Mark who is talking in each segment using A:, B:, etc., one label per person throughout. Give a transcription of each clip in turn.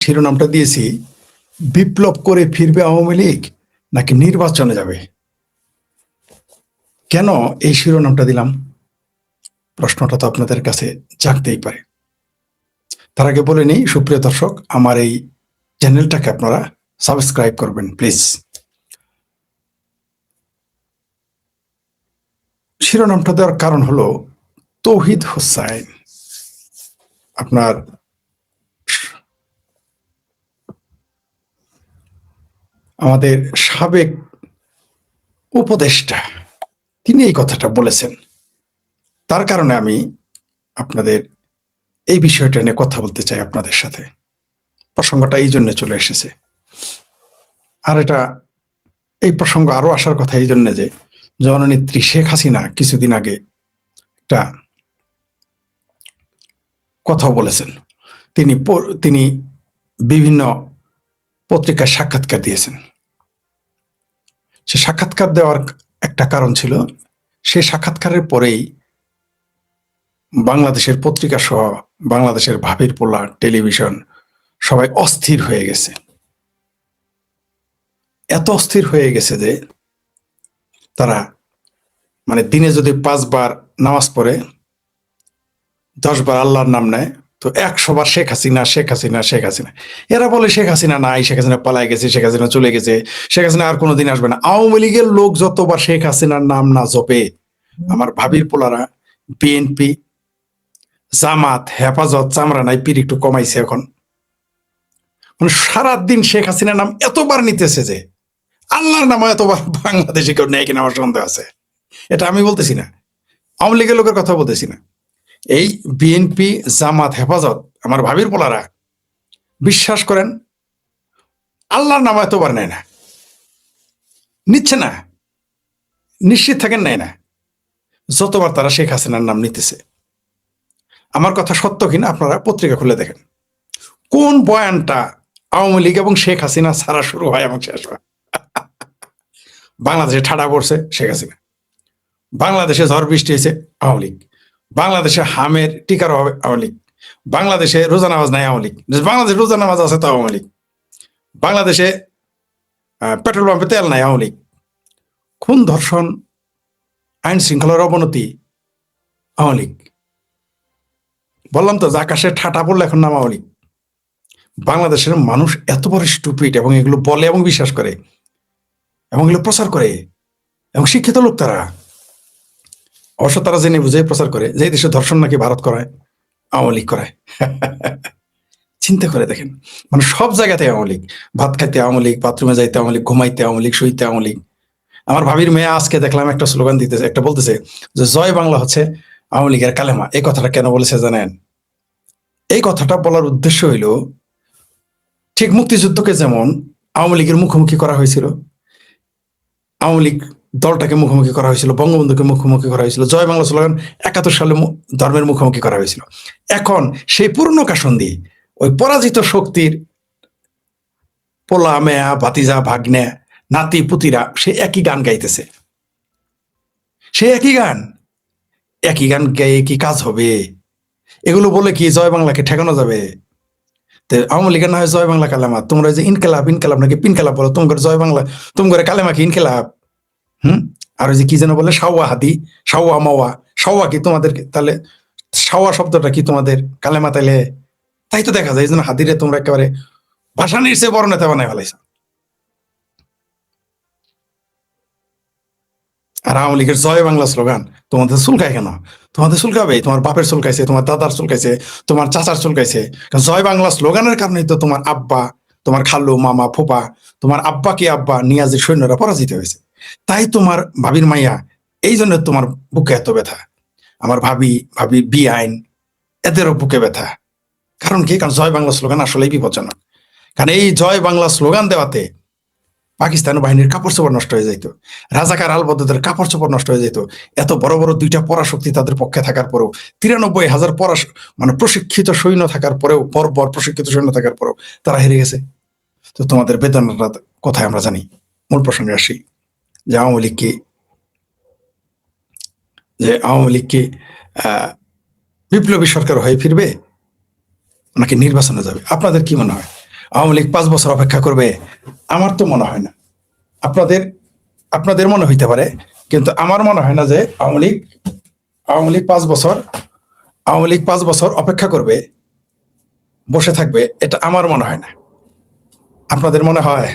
A: শিরোনামটা দিয়েছি, বিপ্লব করে ফিরবে আওয়ামী লীগ নাকি নির্বাচনে যাবে। কেন এই শিরোনামটা দিলাম, প্রশ্নটা তো আপনাদের কাছে জাগতেই পারে। তার আগে বলে নিই, সুপ্রিয় দর্শক, আমার এই চ্যানেলটাকে আপনারা সাবস্ক্রাইব করবেন প্লিজ। শিরোনামটা দেওয়ার কারণ হলো, তৌহিদ হোসাইন আপনার আমাদের সাবেক উপদেষ্টা, তিনি এই কথাটা বলেছেন। তার কারণে আমি আপনাদের এই বিষয়টা নিয়ে কথা বলতে চাই আপনাদের সাথে। প্রসঙ্গটা এই জন্য চলে এসেছে। আর এই প্রসঙ্গ আরো আসার কথা এই জন্য যে জননেত্রী শেখ হাসিনা কিছুদিন আগে একটা কথা বলেছেন। তিনি বিভিন্ন পত্রিকায় সাক্ষাৎকার দিয়েছেন। সে সাক্ষাৎকার দেওয়ার একটা কারণ ছিল, সেই সাক্ষাৎকারের পরেই বাংলাদেশের পত্রিকা সহ বাংলাদেশের ভাবির পোলা, টেলিভিশন সবাই অস্থির হয়ে গেছে। এত অস্থির হয়ে গেছে যে তারা দিনে যদি 5 বার নামাজ পড়ে, 10 বার আল্লাহর নাম নেয়, তো 100 বার শেখ হাসিনা শেখ হাসিনা শেখ হাসিনা। এরা বলে শেখ হাসিনা নাই, শেখ হাসিনা পালায় গেছে, শেখ হাসিনা চলে গেছে, শেখ হাসিনা আর কোনোদিন আসবে না। আওয়ামী লীগের লোক যতবার শেখ হাসিনার নাম না জপে, আমার ভাবির পোলারা বিএনপি, জামাত, হেফাজত, চামড়া নাই পীর একটু কমাইছে এখন, সারাদিন শেখ হাসিনার নাম এতবার নিতেছে যে আল্লাহর নাম এতবার বাংলাদেশে কেউ নেয় কিনা আমার সন্দেহ আছে। এটা আমি বলতেছি না, আওয়ামী লীগের লোকের কথা বলতেছি না। এই বিএনপি, জামাত, হেফাজত, আমার ভাবির পোলারা বিশ্বাস করেন আল্লাহর নাম এতবার নেয় না, নিচ্ছে না, নিশ্চিত থাকেন নেয় না, যতবার তারা শেখ হাসিনার নাম নিতেছে। আমার কথা সত্য কিনা আপনারা পত্রিকা খুলে দেখেন, কোন বয়ানটা আওয়ামী লীগ এবং শেখ হাসিনা ছাড়া শুরু হয় এবং শেষ হয়। বাংলাদেশে ঠাডা পড়ছে শেখ হাসিনা, বাংলাদেশে ঝড় বৃষ্টি হয়েছে আওয়ামী লীগ, বাংলাদেশে হামের টিকার হবে আওয়ামী লীগ, বাংলাদেশে রোজা নামাজ নাই আওয়ামী লীগ, বাংলাদেশে রোজা নামাজ আছে তো আওয়ামী লীগ, বাংলাদেশে পেট্রোল পাম্পে তেল নাই আওয়ামী লীগ, খুন ধর্ষণ আইন শৃঙ্খলার অবনতি আওয়ামী লীগ। বললাম তো, আকাশে ঠাটা পড়লে এখন নাম আওয়ামী লীগ। বাংলাদেশের মানুষ এত বড় স্টুপিড, এবং এগুলো বলে এবং বিশ্বাস করে এবং এগুলো প্রচার করে, এবং শিক্ষিত লোক তারা। অবশ্য তারা জেনে বুঝে প্রচার করে যে দেশে ধর্ষণ নাকি ভারত করায়, আওয়ামী লীগ করায়। চিন্তা করে দেখেন, সব জায়গাতে আওয়ামী লীগ। ভাত খাইতে আওয়ামী লীগ, বাথরুমে যাইতে আওয়ামী লীগ, ঘুমাইতে আওয়ামী লীগ, শুইতে আওয়ামী লীগ। আমার ভাবির মেয়ে আজকে দেখলাম একটা স্লোগান দিতেছে, একটা বলতেছে যে জয় বাংলা হচ্ছে আওয়ামী লীগের কালেমা। এই কথাটা কেন বলেছে জানেন? এই কথাটা বলার উদ্দেশ্য হইল, ঠিক মুক্তিযুদ্ধকে যেমন আওয়ামী লীগের মুখোমুখি করা হয়েছিল, আওয়ামী লীগ দলটাকে মুখোমুখি করা হয়েছিল, বঙ্গবন্ধুকে মুখোমুখি করা হয়েছিল, জয় বাংলা স্লোগান 71 সালে ধর্মের মুখোমুখি করা হয়েছিল। এখন সেই পুরনো কাসন্দি, ওই পরাজিত শক্তির পোলা, মেয়া, ভাতিজা, ভাগ্নে, নাতি, পুতিরা সে একই গান গাইতেছে। সে একই গান গায়ে কি কাজ হবে? এগুলো বলে কি জয় বাংলাকে ঠেকানো যাবে? আওয়ামী লীগের না হয় জয় বাংলা কালেমা, তোমরা যে ইনকেলাব নাকি পিনকেলাব বলো, তোমার জয় বাংলা, তোমার কালেমা কি ইনকেলাব? আর ওই যে কি যেন বলে, সাওয়া হাদি, সাওয়া মাওয়া, সাওয়া কি তোমাদের? তাহলে সাওয়া শব্দটা কি তোমাদের কালেমা? তাইলে তাই তো দেখা যায়, এই জন্য হাদিরে তোমরা একেবারে ভাষা নির্চে বড় নেতা বানায় ফেলাইছ। আর আওয়ামী লীগের জয় বাংলা স্লোগান তোমাদের চুলকায় কেন? তোমাদের চুলকাবে, তোমার বাপের চুলকাইছে, তোমার দাদার চুলকাইছে, তোমার চাচার চুলকাইছে। জয় বাংলা স্লোগানের কারণেই তো তোমার আব্বা, তোমার খালু, মামা, ফুপা, তোমার আব্বা কি আব্বা নিয়াজির সৈন্যরা পরাজিত হয়েছে। তাই তোমার ভাবির মাইয়া, এই জন্য তোমার বুকে এত ব্যথা। আমার ভাবি বিআইন, এদেরও বুকে ব্যথা। কারণ কি? কারণ জয় বাংলা স্লোগান আসলেই বিপজ্জনক। কারণ এই জয় বাংলা স্লোগান দেওয়াতে পাকিস্তান বাহিনীর কাপড় চোপড় নষ্ট হয়ে যেত, রাজাকার আলবদদের কাপড় চোপড় নষ্ট হয়ে যেত। এত বড় বড় 2টা পরাশক্তি তাদের পক্ষে থাকার পরেও, 93,000 প্রশিক্ষিত সৈন্য থাকার পরেও, পরপর প্রশিক্ষিত সৈন্য থাকার পরেও তারা হেরে গেছে। তো তোমাদের বেদনাটা কোথায় আমরা জানি। মূল প্রসঙ্গে আসি, যে আওয়ামী লীগ কি বিপ্লবী সরকার হয়ে ফিরবে নাকি নির্বাচনে যাবে? আপনাদের কি মনে হয়? আওয়ামী লীগ 5 বছর অপেক্ষা করবে? আমার তো মনে হয় না। আপনাদের আপনাদের মনে হইতে পারে, কিন্তু আমার মনে হয় না যে আওয়ামী লীগ 5 বছর অপেক্ষা করবে, বসে থাকবে, এটা আমার মনে হয় না। আপনাদের মনে হয়?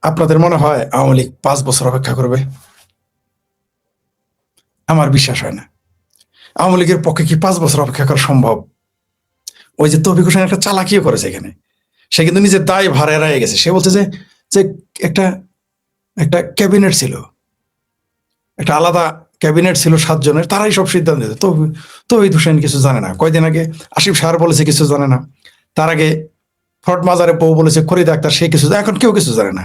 A: আপনাদের মনে হয় আওয়ামী লীগ 5 বছর অপেক্ষা করবে? আমার বিশ্বাস হয় না। আওয়ামী লীগের পক্ষে কি 5 বছর অপেক্ষা করা সম্ভব? ওই যে তৌফিক হোসেন একটা চালাকিও করেছে এখানে। সে কিন্তু নিজের দায় ভার এড়ায় গেছে। সে বলছে যে যে একটা একটা ক্যাবিনেট ছিল, একটা আলাদা ক্যাবিনেট ছিল 7 জনের, তারাই সব সিদ্ধান্ত নিত। তৌহিদ হোসেন কিছু জানে না। কয়দিন আগে আসিফ সাহার বলেছে কিছু জানে না। তার আগে ফ্রড মাজারে বউ বলেছে খরিদ আক্তার, সে কিছু, এখন কেউ কিছু জানে না।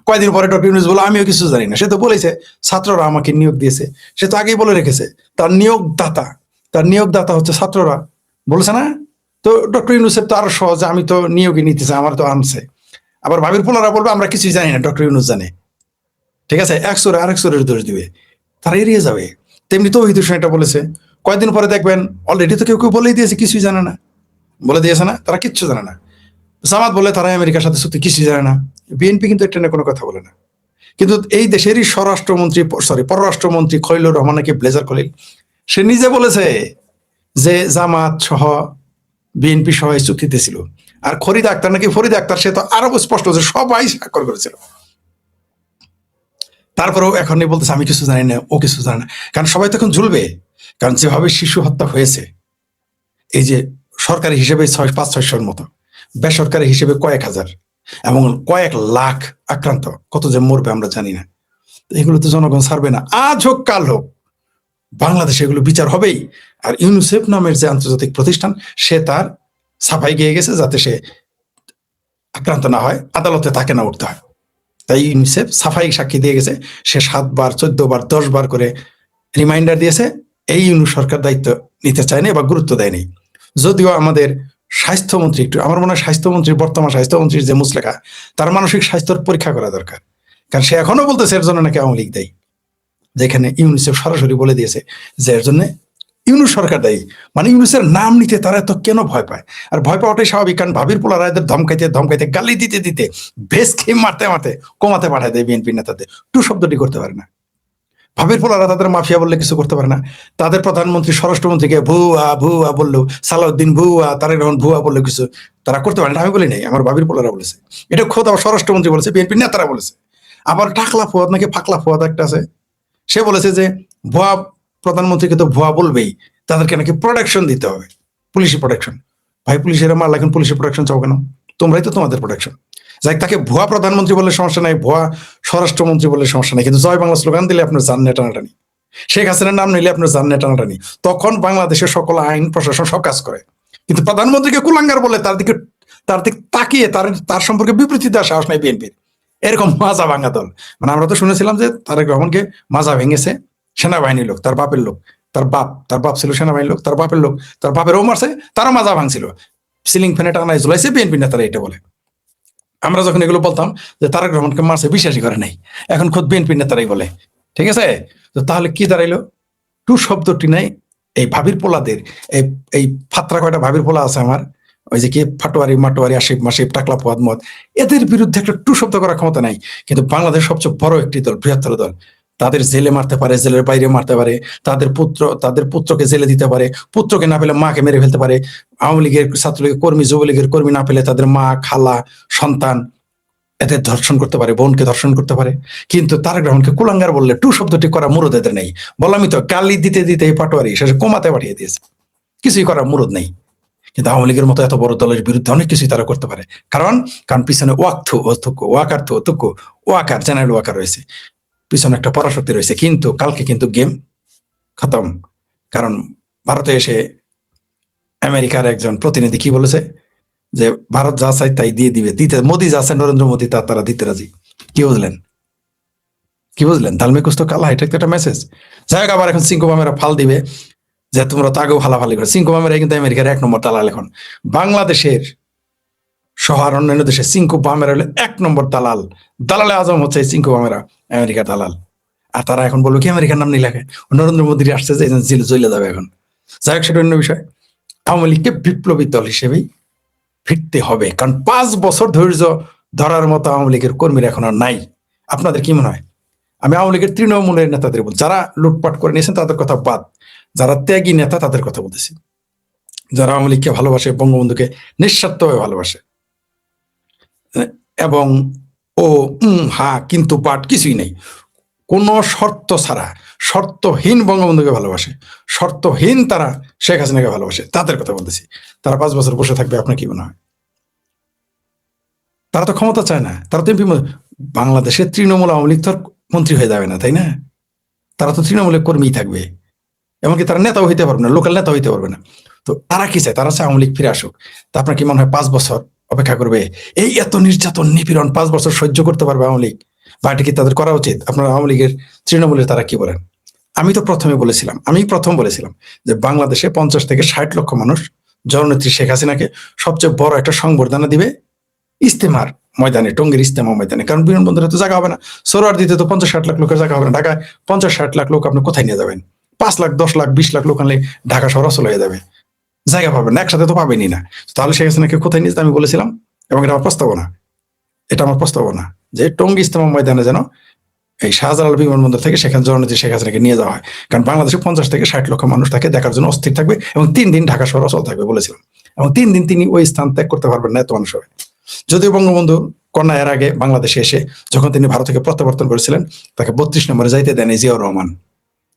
A: কয়দিন পরে ডক্টর ইউনূস বলে আমিও কিছু জানি না। সে তো বলেছে ছাত্ররা আমাকে নিয়োগ দিয়েছে, সে তো আগেই বলে রেখেছে তার নিয়োগদাতা হচ্ছে ছাত্ররা, বলেছে না? তো ডক্টর ইউনূসের তো আরো সহজ, আমি তো নিয়োগই নিতেছে, আমার তো আনছে। আবার ভাবির পোলারা বলবে আমরা কিছুই জানি না, ডক্টর ইউনূস জানে। ঠিক আছে, এক সুরে আরেক সুরের দোষ দিবে, তারা এড়িয়ে যাবে। তেমনি তো ওই দূষণ এটা বলেছে, কয়েকদিন পরে দেখবেন অলরেডি তো কেউ কেউ বলেই দিয়েছে কিছুই জানে না, বলে দিয়েছে না, তারা কিচ্ছু জানে না। জামাত বলে তারা আমেরিকার সাথে সত্যি কিছুই জানে না। বিএনপি কিন্তু এটা নিয়ে কোনো কথা বলে না। কিন্তু এই দেশেরই পররাষ্ট্রমন্ত্রী খলিলুর রহমান নাকি ব্লেজার খলিল, সে নিজে বলেছে যে জামাত সহ বিএনপি সহ এই চুক্তিতে ছিল। আর ফরিদ আক্তার, সে তো আরো স্পষ্ট যে সবাই স্বাক্ষর করেছিল। তারপরেও এখন বলতেছে আমি কিছু জানি না, ও কিছু জানে না। কারণ সবাই তখন ঝুলবে। কারণ যেভাবে শিশু হত্যা হয়েছে, এই যে সরকারি হিসেবে 500-600-র মতো, বেসরকারি হিসেবে কয়েক হাজার, এবং কয়েক লাখ আক্রান্ত, কত যে মরবে আমরা জানি না। এগুলো তো জনগণ ছাড়বে না, আজ হোক কাল হোক বাংলাদেশে এগুলো বিচার হবেই। আর ইউনিসেফ নামের যে আন্তর্জাতিক প্রতিষ্ঠান, সে তার সাফাই গিয়ে গেছে যাতে সে আক্রান্ত না হয়, আদালতে তাকে না উঠতে হয়। তাই ইউনিসেফ সাফাই সাক্ষী দিয়ে গেছে, সে 7 বার 14 বার 10 বার করে রিমাইন্ডার দিয়েছে। এই ইউনিট সরকার দায়িত্ব নিতে চায়নি বা গুরুত্ব দেয়নি। যদিও আমাদের স্বাস্থ্যমন্ত্রী, একটু আমার মনে হয় বর্তমান স্বাস্থ্যমন্ত্রীর যে মুসলেখা, তার মানসিক স্বাস্থ্যের পরীক্ষা করা দরকার। কারণ সে এখনো বলতেছে এর জন্য নাকি আওয়ামী লীগ দায়ী, যেখানে ইউনিসেফ সরাসরি বলে দিয়েছে যে এর জন্য ইউনুস সরকার দায়ী। মানে ইউনুসের নাম নিতে তারা এত কেন ভয় পায়? আর ভয় পাওয়াটাই স্বাভাবিক, কারণ ভাবির পোলারা এদের ধমকাইতে গালি দিতে ভেস খেয়ে মারতে কমাতে পাঠায় দেয় বিএনপি নেতাদের। শব্দটি করতে পারে না। ভাবির পোলারা তাদের মাফিয়া বললে কিছু করতে পারে না। তাদের প্রধানমন্ত্রী স্বরাষ্ট্রমন্ত্রীকে ভুয়া বললো, সালাউদ্দিন ভুয়া, তারেক রহমান ভুয়া বললো কিছু তারা করতে পারে না। আমি বলি নাই, আমার ভাবির পোলারা বলেছে। এটা খোদ আমার স্বরাষ্ট্রমন্ত্রী বলেছে, বিএনপি নেতারা বলেছে। আবার টাকলা ফুয়াদ নাকি ফাকলা ফুয়াদ একটা আছে, সে বলেছে যে ভুয়া প্রধানমন্ত্রীকে তো ভুয়া বলবেই, তাদেরকে নাকি প্রোটেকশন দিতে হবে, পুলিশি প্রোটেকশন। ভাই পুলিশেরা মারলে এখন পুলিশি প্রোটেকশন চাও কেন? তোমরাই তো তোমাদের প্রোটেকশন। যাই তাকে ভুয়া প্রধানমন্ত্রী বলে সমস্যা নাই, ভুয়া স্বরাষ্ট্রমন্ত্রী বলে সমস্যা নাই, কিন্তু জয় বাংলা স্লোগান দিলে আপনার জান টানাটানি, শেখ হাসিনার নাম নিলে আপনার জান টানাটানি, তখন বাংলাদেশের সকল আইন প্রশাসন সব কাজ করে। কিন্তু প্রধানমন্ত্রীকে কুলাঙ্গার বলে তার দিকে তাকিয়ে তার সম্পর্কে বিবৃতি দেওয়ার সাহস নাই বিএনপির। এরকম মাজা ভাঙা দল। মানে আমরা তো শুনেছিলাম যে তারেক রহমানকে মাজা ভেঙেছে সেনাবাহিনীর লোক, তার বাপের লোক, তার বাপ ছিল সেনাবাহিনীর লোক, তার বাপের লোক, তার বাপেরও মারছে, তারা মাজা ভাঙছিল, সিলিং ফ্যানে টানায় ঝুলাইছে বিএনপি নেতারা এটা বলে। আমরা যখন এগুলো বলতাম যে তারেক রহমানকে মারছে, বিশ্বাসই করে নাই। এখন খোদ বিএনপি নেতারাই বলে। ঠিক আছে, তো তাহলে কি দাঁড়াইলো? শব্দটি নাই এই ভাবির পোলাদের, এই ফাত্রা কয়টা ভাবির পোলা আছে আমার, ওই যে কি ফাটোয়ারি মাটোয়ারি আসিফ মাসিফ টাকলা পোয়াদ মদ, এদের বিরুদ্ধে একটা শব্দ করার ক্ষমতা নাই। কিন্তু বাংলাদেশ সবচেয়ে বড় একটি দল, বৃহত্তর দল, তাদের জেলে মারতে পারে, জেলের বাইরে মারতে পারে, তাদের পুত্রকে জেলে দিতে পারে, পুত্রকে না পেলে মাকে মেরে ফেলতে পারে, আওয়ামী লীগের ছাত্রলীগের কর্মী যুবলীগের কর্মী না পেলে তাদের মা খালা সন্তান এদের ধর্ষণ করতে পারে, বোনকে ধর্ষণ করতে পারে। কিন্তু তারেক রহমানকে কুলাঙ্গার বললে শব্দটি করা মুরদ এদের নেই। বললামই তো, গালি দিতে এই পাটোয়ারি শেষে কমাতে পাঠিয়ে দিয়েছে, কিছুই করার মুরদ নেই। কিন্তু আওয়ামী লীগের মতো এত বড় দলের বিরুদ্ধে অনেক কিছুই তারা করতে পারে। কারণ পিছনে ওয়াকার জেনারেল ওয়াকার রয়েছে, পিছনে একটা পরাশক্তি রয়েছে। কিন্তু কালকে কিন্তু গেম খতম। কারণ ভারতে এসে আমেরিকার একজন প্রতিনিধি কি বলেছে যে ভারত যা চাই তাই দিয়ে দিবে, মোদী যা চায় নরেন্দ্র মোদী তারা দিতে রাজি। কি বুঝলেন তালমে কুস্তো কালা, এটা একটা মেসেজ। যাই হোক, আবার এখন সিংকোমামেরা ফাল দিবে যে তোমরা তো আগেও ফালাফালি করে। সিংকোমামেরা কিন্তু আমেরিকার 1 নম্বর দালাল। এখন বাংলাদেশের সহ আর অন্যান্য দেশে চিঙ্কু বামেরা হলে 1 নম্বর দালাল, দালালে আজম হচ্ছে এই চিঙ্কু বামেরা, আমেরিকার দালাল। আর তারা এখন বলবো কি আমেরিকার নাম নিয়ে লেখে, নরেন্দ্র মোদী আসছে যে জেলে চলে যাবে এখন। যাই হোক, সেটা অন্য বিষয়। আওয়ামী লীগকে বিপ্লবী দল হিসেবেই ফিরতে হবে, কারণ 5 বছর ধৈর্য ধরার মতো আওয়ামী লীগের কর্মীরা এখন আর নাই। আপনাদের কি মনে হয়? আমি আওয়ামী লীগের তৃণমূলের নেতাদের বল, যারা লুটপাট করে নিয়েছেন তাদের কথা বাদ, যারা ত্যাগী নেতা তাদের কথা বলতেছি, যারা আওয়ামী লীগকে ভালোবাসে, বঙ্গবন্ধুকে নিঃস্বার্থভাবে ভালোবাসে এবং ও হা কিন্তু পাঠ কিছুই নেই, কোনো শর্ত ছাড়া শর্তহীন বঙ্গবন্ধুকে ভালোবাসে, শর্তহীন তারা শেখ হাসিনাকে ভালোবাসে, তাদের কথা বলতেছি। তারা 5 বছর বসে থাকবে, আপনার কি মনে হয়? তারা তো ক্ষমতা চায় না, তারা তো এমপি। বাংলাদেশের তৃণমূল আওয়ামী লীগ তো মন্ত্রী হয়ে যাবে না, তাই না? তারা তো তৃণমূলের কর্মীই থাকবে, এমনকি তারা নেতাও হইতে পারবে না, লোকাল নেতা হইতে পারবে না। তো তারা কি চায়? তারা চায় আওয়ামী লীগ ফিরে আসুক। তা আপনার কি মনে হয় 5 বছর অপেক্ষা করবে? এই এত নির্যাতন নিপীড়ন 5 বছর সহ্য করতে পারবে আওয়ামী লীগ? বা এটা কি তাদের করা উচিত? আপনার আওয়ামী লীগের তৃণমূলের তারা কি বলেন? আমি তো প্রথম বলেছিলাম যে বাংলাদেশে 50 থেকে 60 লক্ষ মানুষ জননেত্রী শেখ হাসিনাকে সবচেয়ে বড় একটা সংবর্ধনা দিবে ইস্তেমার ময়দানে, টঙ্গীর ইস্তেমা ময়দানে। কারণ বিমানবন্দরে তো জায়গা হবে না, সোহরাওয়ার্দী দিতে তো 50-60 লাখ লোকের জায়গা হবে না। ঢাকায় 50-60 লাখ লোক আপনি কোথায় নিয়ে যাবেন? 5 লাখ 10 লাখ 20 লাখ লোক আনলে ঢাকা শহর অচল হয়ে যাবে, জায়গা পাবেন না, একসাথে তো পাবেনই না। তাহলে শেখ হাসিনাকে কোথায় নিয়ে যেতে আমি বলেছিলাম, এবং এটা আমার প্রস্তাবনা, যে টঙ্গী ইস্তেমা ময়দানে যেন এই শাহজালাল বিমানবন্দর থেকে সেখানে জননেত্রী শেখ হাসিনাকে নিয়ে যাওয়া হয়। কারণ বাংলাদেশে 50 থেকে 60 লক্ষ মানুষ তাকে দেখার জন্য অস্থির থাকবে, এবং 3 দিন ঢাকা শহর অচল থাকবে বলেছিলাম। এবং 3 দিন তিনি ওই স্থান ত্যাগ করতে পারবেন না, এত মানুষ হবে। যদিও বঙ্গবন্ধু কন্যা এর আগে বাংলাদেশে এসে যখন তিনি ভারত থেকে প্রত্যাবর্তন করেছিলেন, তাকে 32 নম্বরে যাইতে দেন জিয়াউর রহমান,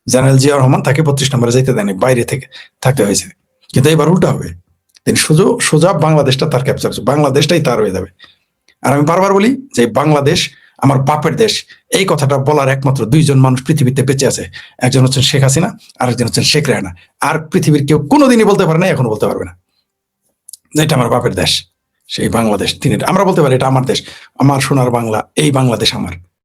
A: জেনারেল জিয়াউর রহমান তাকে 32 নম্বরে যাইতে দেন, বাইরে থেকে থাকতে হয়েছে। কিন্তু এবার উল্টা হবে, তিনি সোজা বাংলাদেশটা তার ক্যাপচার, বাংলাদেশটাই তার হয়ে যাবে। আর আমি বারবার বলি যে বাংলাদেশ আমার বাপের দেশ, এই কথাটা বলার একমাত্র 2জন মানুষ পৃথিবীতে বেঁচে আছে, একজন হচ্ছেন শেখ হাসিনা, আরেকজন হচ্ছেন শেখ রেহানা। আর পৃথিবীর কেউ কোনোদিনই বলতে পারে না, এখনো বলতে পারবে না যে এটা আমার বাপের দেশ, সেই বাংলাদেশ। আমরা বলতে পারি এটা আমার দেশ, আমার সোনার বাংলা, এই বাংলাদেশ আমার।